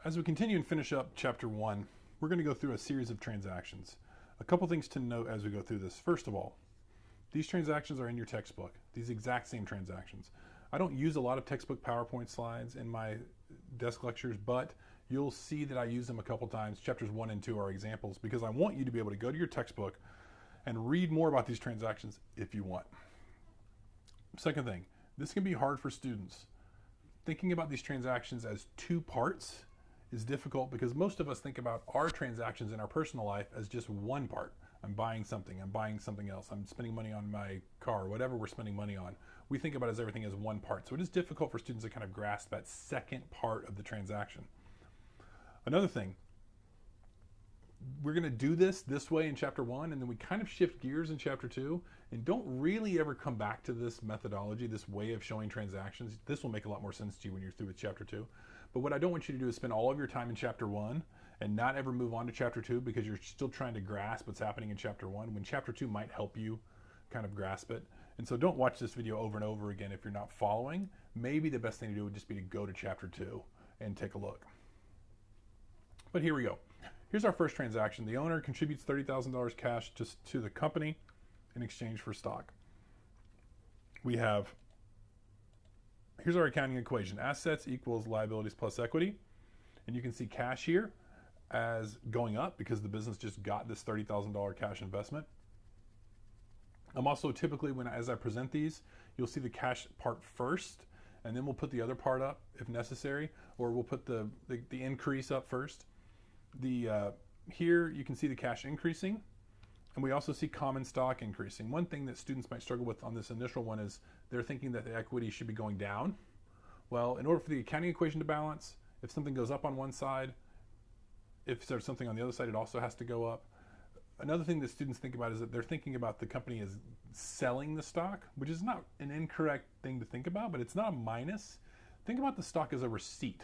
As we continue and finish up chapter 1, we're going to go through a series of transactions. A couple things to note as we go through this. First of all, these transactions are in your textbook, these exact same transactions. I don't use a lot of textbook PowerPoint slides in my desk lectures, but you'll see that I use them a couple times. Chapters 1 and 2 are examples because I want you to be able to go to your textbook and read more about these transactions if you want. Second thing, this can be hard for students. Thinking about these transactions as two parts is difficult because most of us think about our transactions in our personal life as just one part. I'm buying something else, I'm spending money on my car, whatever we're spending money on. We think about everything as one part. So it is difficult for students to kind of grasp that second part of the transaction. Another thing, we're going to do this way in chapter 1, and then we kind of shift gears in chapter 2 and don't really ever come back to this methodology, this way of showing transactions. This will make a lot more sense to you when you're through with chapter 2. But what I don't want you to do is spend all of your time in chapter 1 and not ever move on to chapter 2 because you're still trying to grasp what's happening in chapter 1 when chapter 2 might help you kind of grasp it. And so don't watch this video over and over again if you're not following. Maybe the best thing to do would just be to go to chapter 2 and take a look. But here we go. Here's our first transaction. The owner contributes $30,000 cash to the company in exchange for stock. Here's our accounting equation. Assets equals liabilities plus equity. And you can see cash here as going up because the business just got this $30,000 cash investment. I'm also typically, as I present these, you'll see the cash part first, and then we'll put the other part up if necessary, or we'll put the increase up first. Here you can see the cash increasing, and we also see common stock increasing. One thing that students might struggle with on this initial one is they're thinking that the equity should be going down. Well, in order for the accounting equation to balance, if something goes up on one side, if there's something on the other side, it also has to go up. Another thing that students think about is that they're thinking about the company as selling the stock, which is not an incorrect thing to think about, but it's not a minus. Think about the stock as a receipt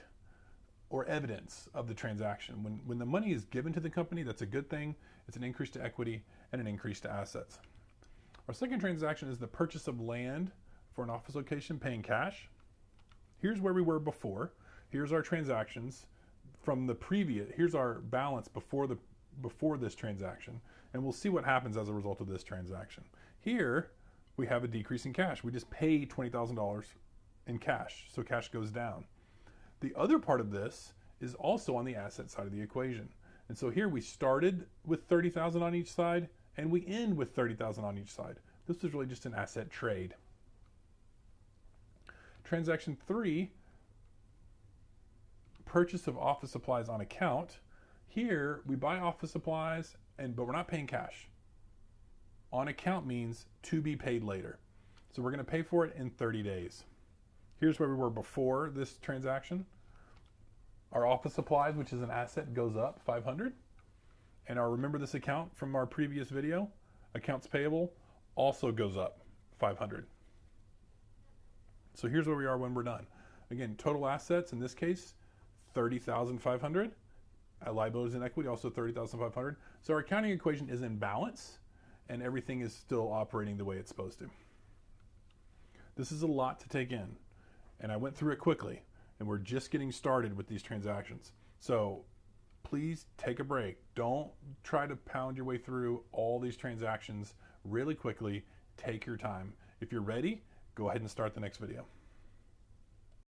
or evidence of the transaction. When the money is given to the company, that's a good thing. It's an increase to equity and an increase to assets. Our second transaction is the purchase of land for an office location paying cash. Here's where we were before. Here's our transactions from the previous. Here's our balance before this transaction, and we'll see what happens as a result of this transaction. Here we have a decrease in cash. We just pay $20,000 in cash, so cash goes down. The other part of this is also on the asset side of the equation. And so here we started with $30,000 on each side, and we end with $30,000 on each side. This is really just an asset trade. Transaction 3, purchase of office supplies on account. Here we buy office supplies, but we're not paying cash. On account means to be paid later. So we're going to pay for it in 30 days. Here's where we were before this transaction. Our office supplies, which is an asset, goes up $500. And remember this account from our previous video? Accounts payable also goes up $500. So here's where we are when we're done. Again, total assets in this case, $30,500. Liabilities and equity also $30,500. So our accounting equation is in balance, and everything is still operating the way it's supposed to. This is a lot to take in, and I went through it quickly, and we're just getting started with these transactions. So please take a break. Don't try to pound your way through all these transactions really quickly. Take your time. If you're ready, go ahead and start the next video.